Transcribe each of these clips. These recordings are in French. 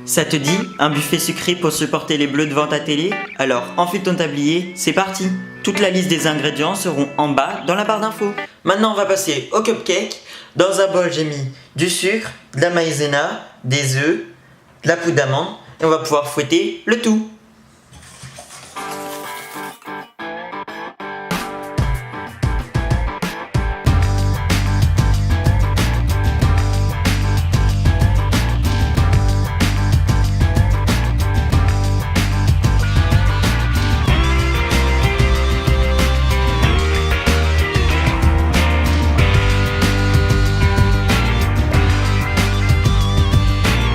Ça te dit, un buffet sucré pour supporter les bleus devant ta télé? Alors enfile ton tablier, c'est parti! Toute la liste des ingrédients seront en bas dans la barre d'infos. Maintenant on va passer au cupcake. Dans un bol j'ai mis du sucre, de la maïzena, des œufs, de la poudre d'amande et on va pouvoir fouetter le tout.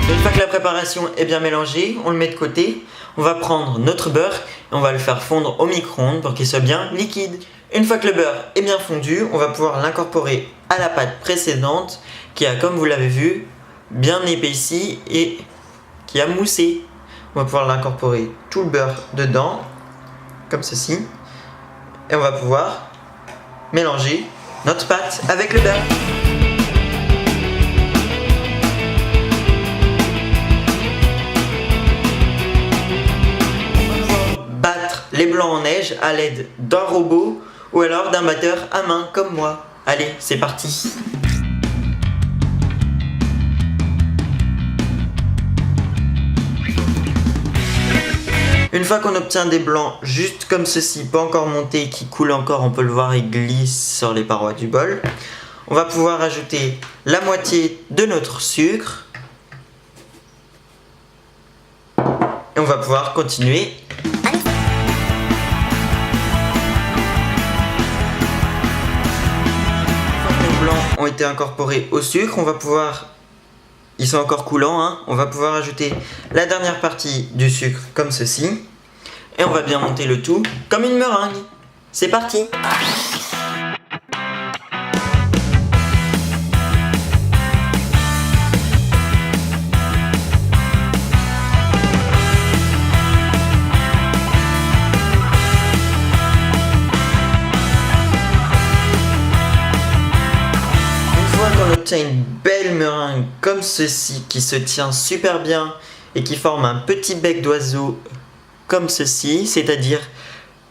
Une fois que la préparation est bien mélangée, on le met de côté. On va prendre notre beurre et on va le faire fondre au micro-ondes pour qu'il soit bien liquide. Une fois que le beurre est bien fondu, on va pouvoir l'incorporer à la pâte précédente qui a, comme vous l'avez vu, bien épaissi et qui a moussé. On va pouvoir l'incorporer tout le beurre dedans, comme ceci. Et on va pouvoir mélanger notre pâte avec le beurre. Les blancs en neige à l'aide d'un robot ou alors d'un batteur à main comme moi. Allez, c'est parti! Une fois qu'on obtient des blancs juste comme ceci, pas encore montés, qui coulent encore, on peut le voir, et glissent sur les parois du bol, on va pouvoir ajouter la moitié de notre sucre et on va pouvoir continuer. Ont été incorporés au sucre, on va pouvoir, ils sont encore coulants, hein, on va pouvoir ajouter la dernière partie du sucre comme ceci et on va bien monter le tout comme une meringue. C'est parti! On obtient une belle meringue comme ceci qui se tient super bien et qui forme un petit bec d'oiseau comme ceci, c'est-à-dire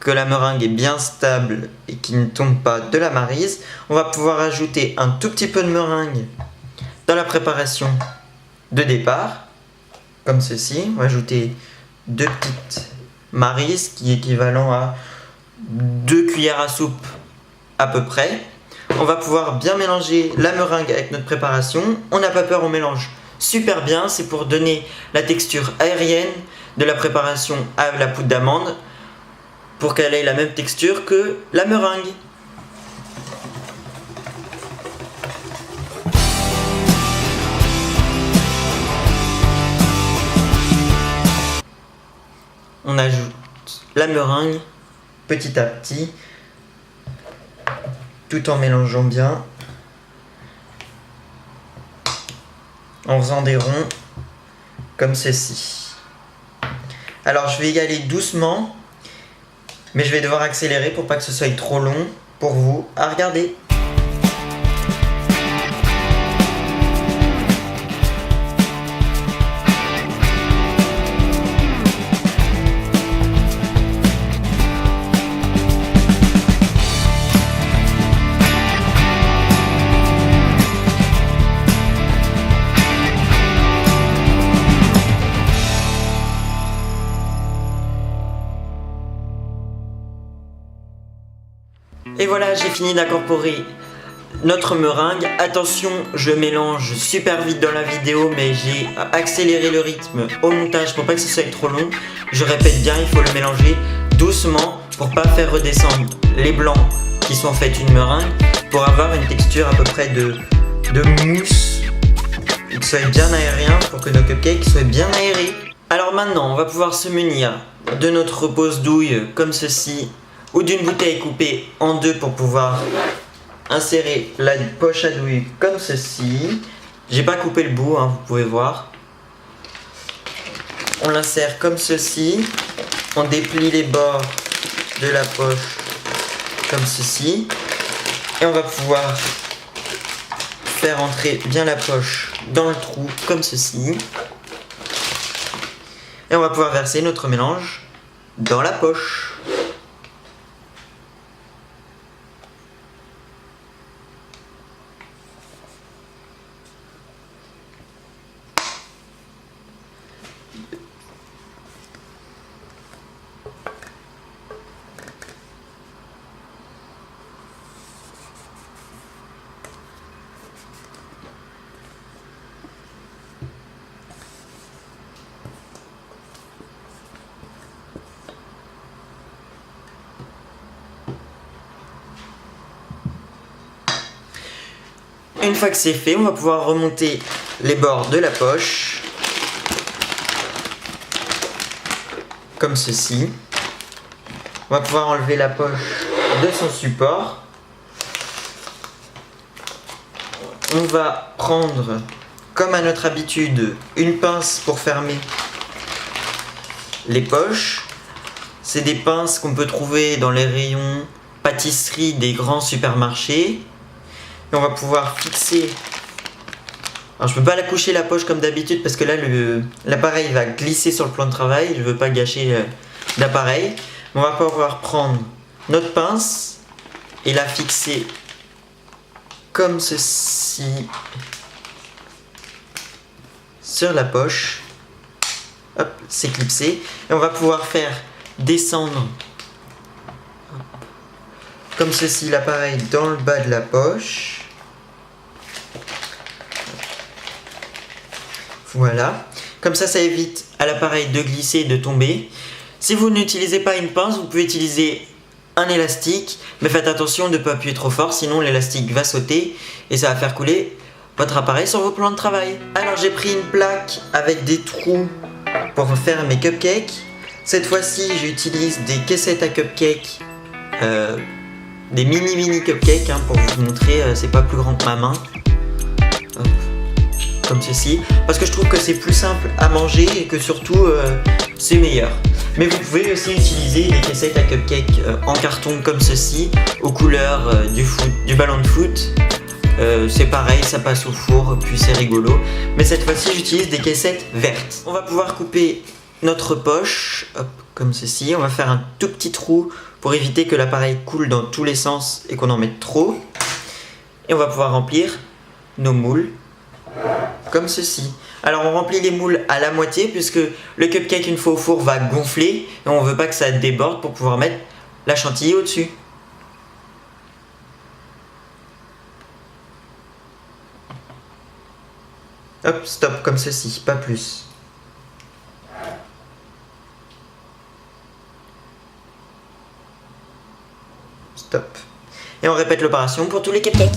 que la meringue est bien stable et qui ne tombe pas de la maryse. On va pouvoir ajouter un tout petit peu de meringue dans la préparation de départ comme ceci. On va ajouter 2 petites marises qui est équivalent à 2 cuillères à soupe à peu près. On va pouvoir bien mélanger la meringue avec notre préparation. On n'a pas peur, on mélange super bien. C'est pour donner la texture aérienne de la préparation à la poudre d'amande pour qu'elle ait la même texture que la meringue. On ajoute la meringue petit à petit, tout en mélangeant bien, en faisant des ronds comme ceci. Alors je vais y aller doucement, mais je vais devoir accélérer pour pas que ce soit trop long pour vous à regarder. Et voilà, j'ai fini d'incorporer notre meringue. Attention, je mélange super vite dans la vidéo, mais j'ai accéléré le rythme au montage pour pas que ce soit trop long. Je répète bien, il faut le mélanger doucement pour pas faire redescendre les blancs qui sont en fait une meringue, pour avoir une texture à peu près de mousse et que ce soit bien aérien pour que nos cupcakes soient bien aérés. Alors maintenant, on va pouvoir se munir de notre repose-douille comme ceci, ou d'une bouteille coupée en deux pour pouvoir insérer la poche à douille comme ceci. J'ai pas coupé le bout, hein, vous pouvez voir. On l'insère comme ceci. On déplie les bords de la poche comme ceci. Et on va pouvoir faire entrer bien la poche dans le trou comme ceci. Et on va pouvoir verser notre mélange dans la poche. Une fois que c'est fait, on va pouvoir remonter les bords de la poche, comme ceci. On va pouvoir enlever la poche de son support. On va prendre, comme à notre habitude, une pince pour fermer les poches. C'est des pinces qu'on peut trouver dans les rayons pâtisserie des grands supermarchés. Et on va pouvoir fixer. Alors je peux pas la coucher la poche comme d'habitude parce que là l'appareil va glisser sur le plan de travail. Je veux pas gâcher l'appareil. On va pouvoir prendre notre pince et la fixer comme ceci sur la poche. Hop, c'est clipsé. Et on va pouvoir faire descendre comme ceci l'appareil dans le bas de la poche. Voilà. Comme ça évite à l'appareil de glisser et de tomber. Si vous n'utilisez pas une pince, vous pouvez utiliser un élastique. Mais faites attention de ne pas appuyer trop fort, sinon l'élastique va sauter et ça va faire couler votre appareil sur vos plans de travail. Alors j'ai pris une plaque avec des trous pour faire mes cupcakes. Cette fois-ci, j'utilise des caissettes à cupcakes. Des mini cupcakes pour vous montrer, c'est pas plus grand que ma main. Hop. Comme ceci, parce que je trouve que c'est plus simple à manger et que surtout c'est meilleur. Mais vous pouvez aussi utiliser des caissettes à cupcakes en carton comme ceci, aux couleurs du ballon de foot. C'est pareil, ça passe au four, puis c'est rigolo. Mais cette fois-ci, j'utilise des caissettes vertes. On va pouvoir couper notre poche, hop, comme ceci. On va faire un tout petit trou pour éviter que l'appareil coule dans tous les sens et qu'on en mette trop. Et on va pouvoir remplir nos moules comme ceci. Alors on remplit les moules à la moitié puisque le cupcake une fois au four va gonfler et on veut pas que ça déborde pour pouvoir mettre la chantilly au-dessus. Hop, stop, comme ceci, pas plus. Stop. Et on répète l'opération pour tous les cupcakes.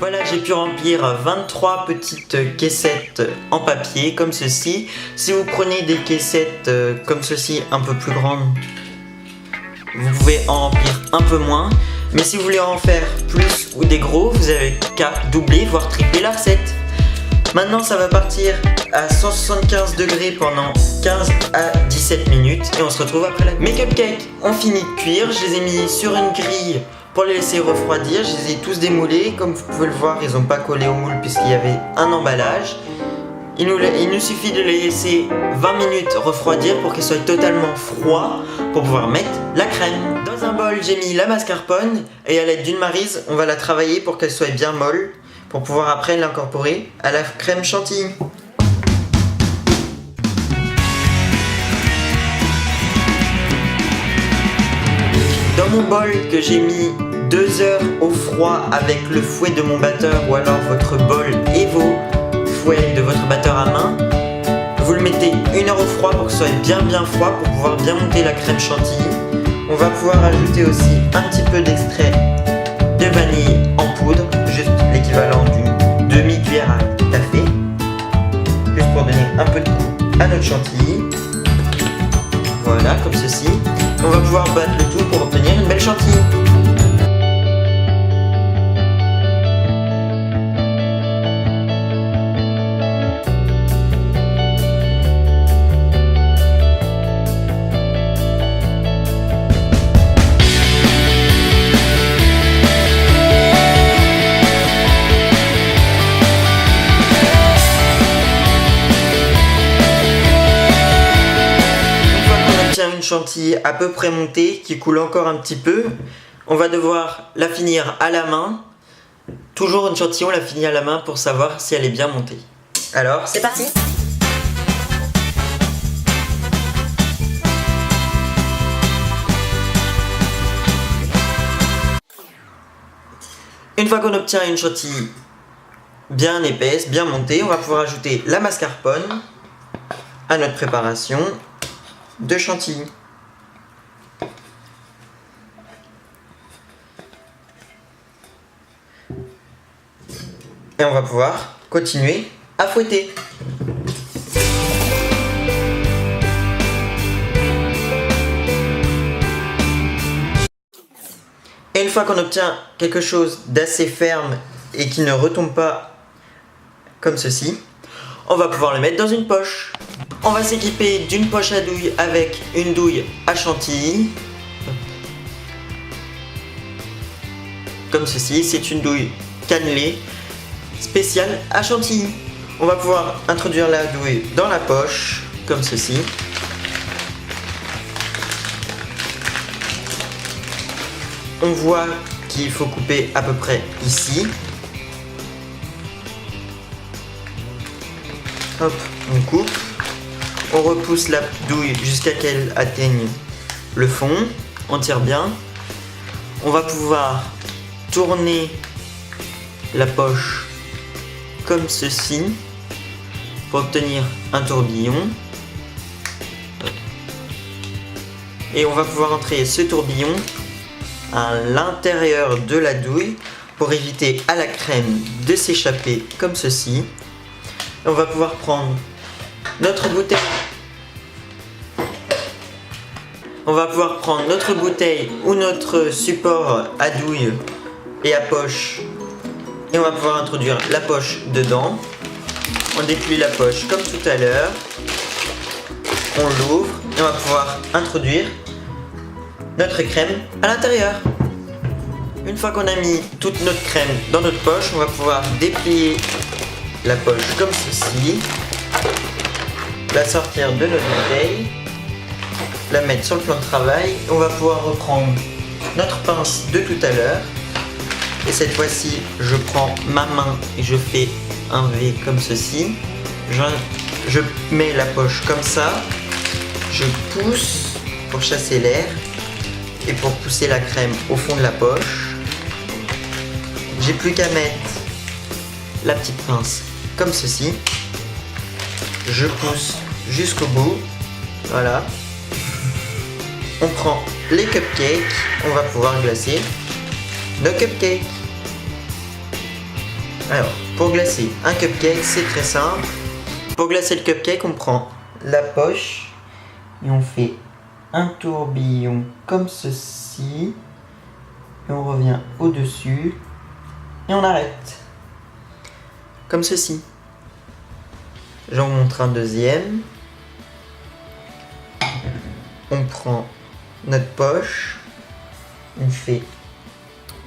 Voilà, j'ai pu remplir 23 petites caissettes en papier comme ceci. Si vous prenez des caissettes comme ceci un peu plus grandes, vous pouvez en remplir un peu moins. Mais si vous voulez en faire plus ou des gros, vous avez qu'à doubler voire tripler la recette. Maintenant ça va partir à 175 degrés pendant 15 à 17 minutes et on se retrouve après la... Mes cupcakes ont fini de cuire, je les ai mis sur une grille pour les laisser refroidir. Je les ai tous démoulés, comme vous pouvez le voir ils n'ont pas collé au moule puisqu'il y avait un emballage. Il nous suffit de les laisser 20 minutes refroidir pour qu'ils soient totalement froids pour pouvoir mettre la crème. Dans un bol j'ai mis la mascarpone et à l'aide d'une maryse on va la travailler pour qu'elle soit bien molle pour pouvoir après l'incorporer à la crème chantilly. Dans mon bol que j'ai mis 2 heures au froid avec le fouet de mon batteur ou alors votre bol et vos fouets de votre batteur à main. Vous le mettez 1 heure au froid pour que ce soit bien froid pour pouvoir bien monter la crème chantilly. On va pouvoir ajouter aussi un petit peu d'extrait de vanille en poudre, juste l'équivalent d'une demi-cuillère à café, juste pour donner un peu de goût à notre chantilly. Voilà, comme ceci. On va pouvoir battre le tout pour obtenir une belle chantilly. Une chantilly à peu près montée qui coule encore un petit peu, on va devoir la finir à la main. Toujours une chantilly, on la finit à la main pour savoir si elle est bien montée. Alors c'est parti. Une fois qu'on obtient une chantilly bien épaisse, bien montée, on va pouvoir ajouter la mascarpone à notre préparation de chantilly. Et on va pouvoir continuer à fouetter. Et une fois qu'on obtient quelque chose d'assez ferme et qui ne retombe pas comme ceci, on va pouvoir le mettre dans une poche. On va s'équiper d'une poche à douille avec une douille à chantilly. Comme ceci, c'est une douille cannelée spéciale à chantilly. On va pouvoir introduire la douille dans la poche, comme ceci. On voit qu'il faut couper à peu près ici. Hop, on coupe. On repousse la douille jusqu'à qu'elle atteigne le fond. On tire bien. On va pouvoir tourner la poche comme ceci pour obtenir un tourbillon. Et on va pouvoir entrer ce tourbillon à l'intérieur de la douille pour éviter à la crème de s'échapper comme ceci. Et on va pouvoir prendre notre bouteille. On va pouvoir prendre notre bouteille ou notre support à douille et à poche et on va pouvoir introduire la poche dedans. On déplie la poche comme tout à l'heure. On l'ouvre et on va pouvoir introduire notre crème à l'intérieur. Une fois qu'on a mis toute notre crème dans notre poche, on va pouvoir déplier la poche comme ceci, la sortir de notre bouteille, la mettre sur le plan de travail. On va pouvoir reprendre notre pince de tout à l'heure et cette fois-ci je prends ma main et je fais un V comme ceci. Je mets la poche comme ça, je pousse pour chasser l'air et pour pousser la crème au fond de la poche. J'ai plus qu'à mettre la petite pince comme ceci. Je pousse jusqu'au bout. Voilà. On prend les cupcakes. On va pouvoir glacer nos cupcakes. Alors, pour glacer un cupcake, c'est très simple. Pour glacer le cupcake, on prend la poche et on fait un tourbillon comme ceci. Et on revient au-dessus. Et on arrête. Comme ceci. J'en montre un deuxième. On prend notre poche. On fait...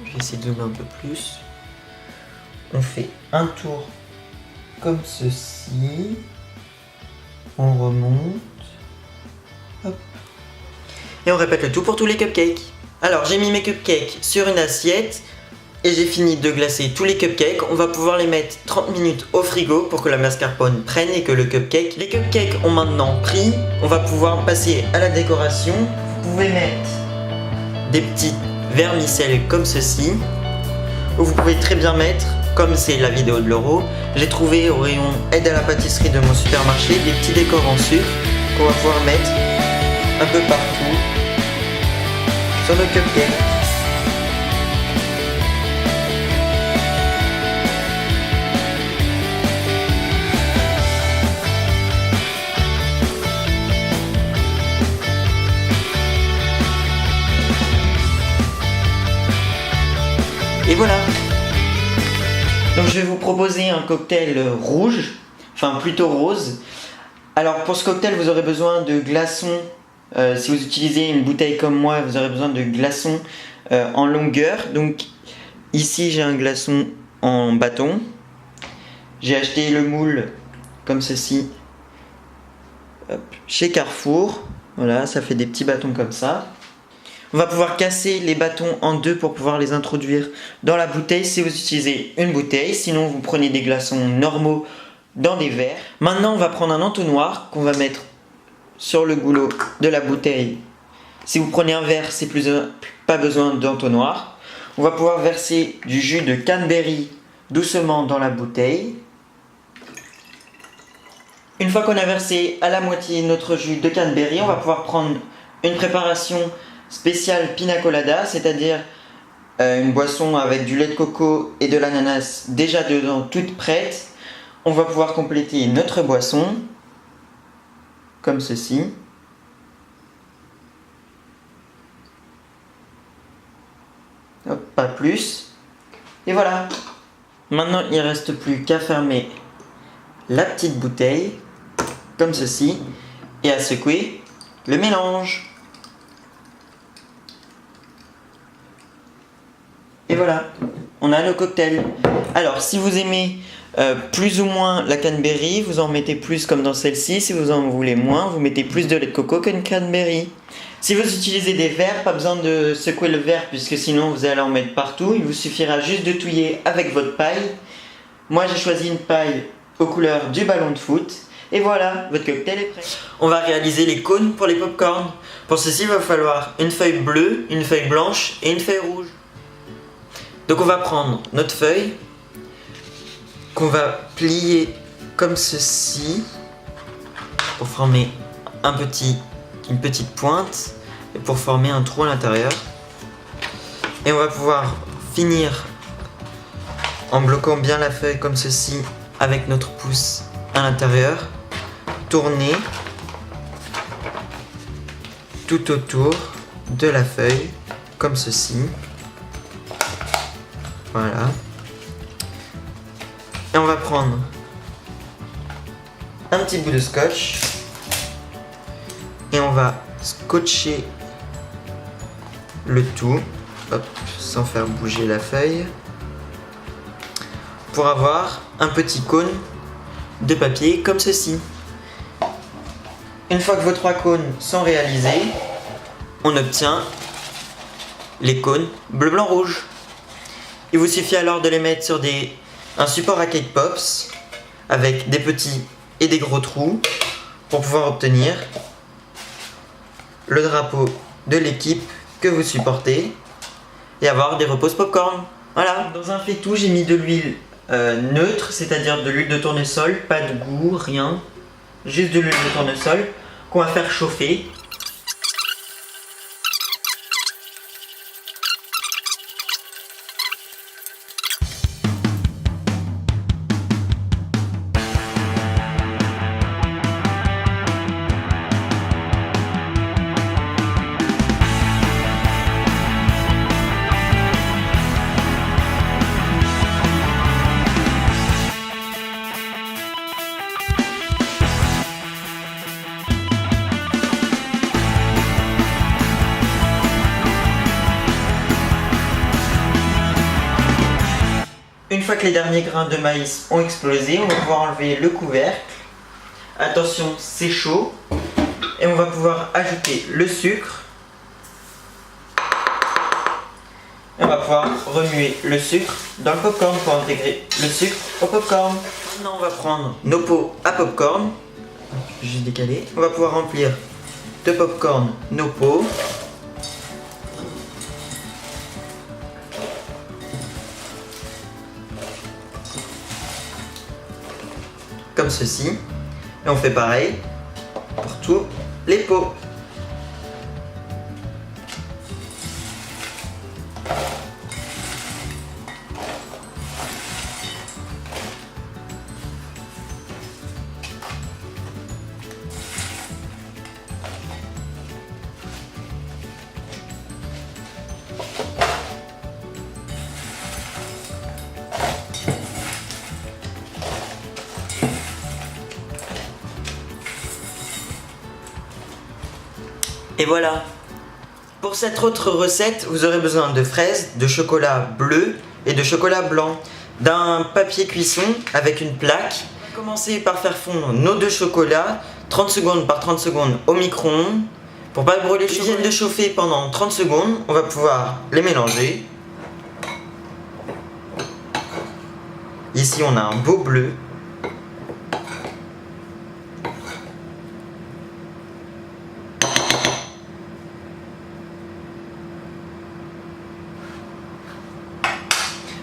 Je vais essayer de zoomer un peu plus. On fait un tour comme ceci. On remonte. Hop. Et on répète le tout pour tous les cupcakes. Alors j'ai mis mes cupcakes sur une assiette. Et j'ai fini de glacer tous les cupcakes. On va pouvoir les mettre 30 minutes au frigo pour que la mascarpone prenne et que le cupcake... Les cupcakes ont maintenant pris. On va pouvoir passer à la décoration. Vous pouvez mettre des petites vermicelle comme ceci. Ou vous pouvez très bien mettre, comme c'est la vidéo de l'euro, j'ai trouvé au rayon aide à la pâtisserie de mon supermarché des petits décors en sucre qu'on va pouvoir mettre un peu partout sur nos cupcakes. Et voilà. Donc je vais vous proposer un cocktail rouge, enfin plutôt rose. Alors pour ce cocktail vous aurez besoin de glaçons. Si vous utilisez une bouteille comme moi, vous aurez besoin de glaçons en longueur. Donc ici j'ai un glaçon en bâton. J'ai acheté le moule comme ceci chez Carrefour. Voilà, ça fait des petits bâtons comme ça. On va pouvoir casser les bâtons en deux pour pouvoir les introduire dans la bouteille si vous utilisez une bouteille. Sinon vous prenez des glaçons normaux dans des verres. Maintenant on va prendre un entonnoir qu'on va mettre sur le goulot de la bouteille. Si vous prenez un verre, c'est pas besoin d'entonnoir. On va pouvoir verser du jus de cranberry doucement dans la bouteille. Une fois qu'on a versé à la moitié notre jus de cranberry, on va pouvoir prendre une préparation spéciale pina colada, c'est-à-dire une boisson avec du lait de coco et de l'ananas déjà dedans, toute prête. On va pouvoir compléter notre boisson comme ceci. Hop, pas plus. Et voilà. Maintenant, il ne reste plus qu'à fermer la petite bouteille comme ceci et à secouer le mélange. Et voilà, on a le cocktail. Alors, si vous aimez plus ou moins la cranberry, vous en mettez plus comme dans celle-ci. Si vous en voulez moins, vous mettez plus de lait de coco qu'une cranberry. Si vous utilisez des verres, pas besoin de secouer le verre puisque sinon vous allez en mettre partout. Il vous suffira juste de touiller avec votre paille. Moi, j'ai choisi une paille aux couleurs du ballon de foot. Et voilà, votre cocktail est prêt. On va réaliser les cônes pour les pop-corn. Pour ceci, il va falloir une feuille bleue, une feuille blanche et une feuille rouge. Donc on va prendre notre feuille qu'on va plier comme ceci pour former une petite pointe et pour former un trou à l'intérieur. Et on va pouvoir finir en bloquant bien la feuille comme ceci avec notre pouce à l'intérieur, tourner tout autour de la feuille comme ceci. Voilà. Et on va prendre un petit bout de scotch et on va scotcher le tout, hop, sans faire bouger la feuille, pour avoir un petit cône de papier comme ceci. Une fois que vos 3 cônes sont réalisés, on obtient les cônes bleu, blanc, rouge. Il vous suffit alors de les mettre sur un support à cake pops avec des petits et des gros trous pour pouvoir obtenir le drapeau de l'équipe que vous supportez et avoir des reposes popcorn. Voilà. Dans un faitout, j'ai mis de l'huile neutre, c'est-à-dire de l'huile de tournesol, pas de goût, rien, juste de l'huile de tournesol qu'on va faire chauffer. Une fois que les derniers grains de maïs ont explosé, on va pouvoir enlever le couvercle. Attention, c'est chaud. Et on va pouvoir ajouter le sucre. Et on va pouvoir remuer le sucre dans le popcorn pour intégrer le sucre au popcorn. Maintenant, on va prendre nos pots à popcorn. Je vais juste décaler. On va pouvoir remplir de popcorn nos pots. comme ceci. Et on fait pareil pour tous les pots. Et voilà. Pour cette autre recette, vous aurez besoin de fraises, de chocolat bleu et de chocolat blanc, d'un papier cuisson avec une plaque. On va commencer par faire fondre nos deux chocolats 30 secondes par 30 secondes au micro-ondes. Pour pas brûler les chocolats, ils viennent de chauffer pendant 30 secondes. On va pouvoir les mélanger. Ici, on a un beau bleu.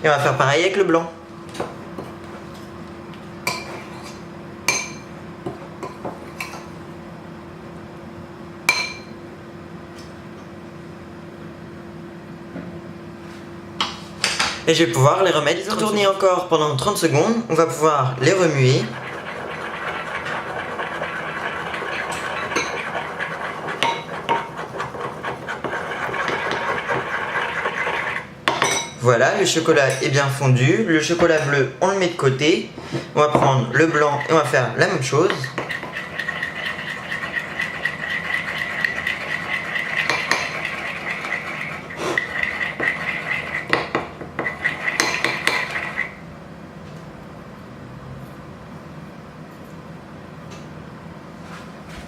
Et on va faire pareil avec le blanc. Et je vais pouvoir les remettre, tourner encore pendant 30 secondes. On va pouvoir les remuer. Voilà, le chocolat est bien fondu. Le chocolat bleu, on le met de côté. On va prendre le blanc et on va faire la même chose.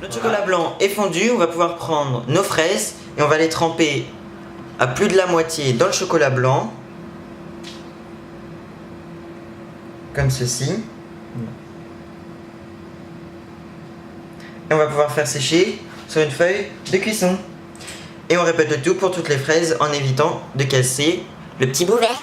Notre chocolat blanc est fondu. On va pouvoir prendre nos fraises et on va les tremper à plus de la moitié dans le chocolat blanc. Comme ceci. Et on va pouvoir faire sécher sur une feuille de cuisson. Et on répète le tout pour toutes les fraises en évitant de casser le petit bout vert.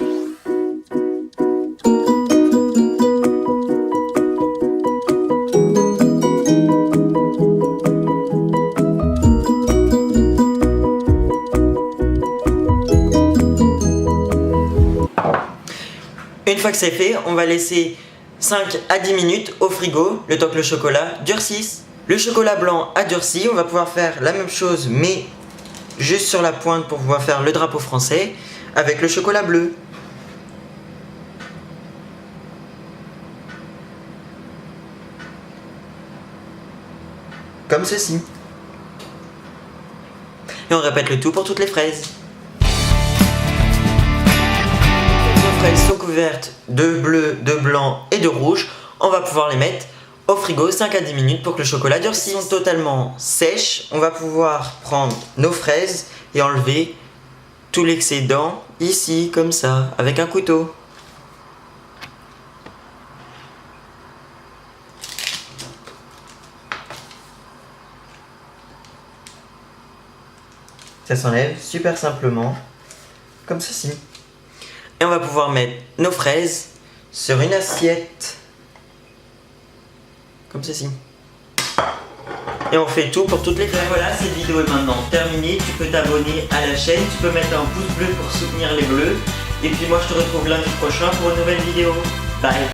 Une fois que c'est fait, on va laisser 5 à 10 minutes au frigo, le temps que le chocolat durcisse. Le chocolat blanc a durci, on va pouvoir faire la même chose mais juste sur la pointe pour pouvoir faire le drapeau français avec le chocolat bleu. Comme ceci. Et on répète le tout pour toutes les fraises. Les fraises sont couvertes de bleu, de blanc et de rouge. On va pouvoir les mettre au frigo 5 à 10 minutes pour que le chocolat durcisse. Elles sont totalement sèches. On va pouvoir prendre nos fraises et enlever tout l'excédent ici, comme ça, avec un couteau. Ça s'enlève super simplement, comme ceci. Et on va pouvoir mettre nos fraises sur une assiette, comme ceci. Et on fait tout pour toutes les fraises. Voilà, cette vidéo est maintenant terminée. Tu peux t'abonner à la chaîne, tu peux mettre un pouce bleu pour soutenir les bleus. Et puis moi je te retrouve lundi prochain pour une nouvelle vidéo. Bye!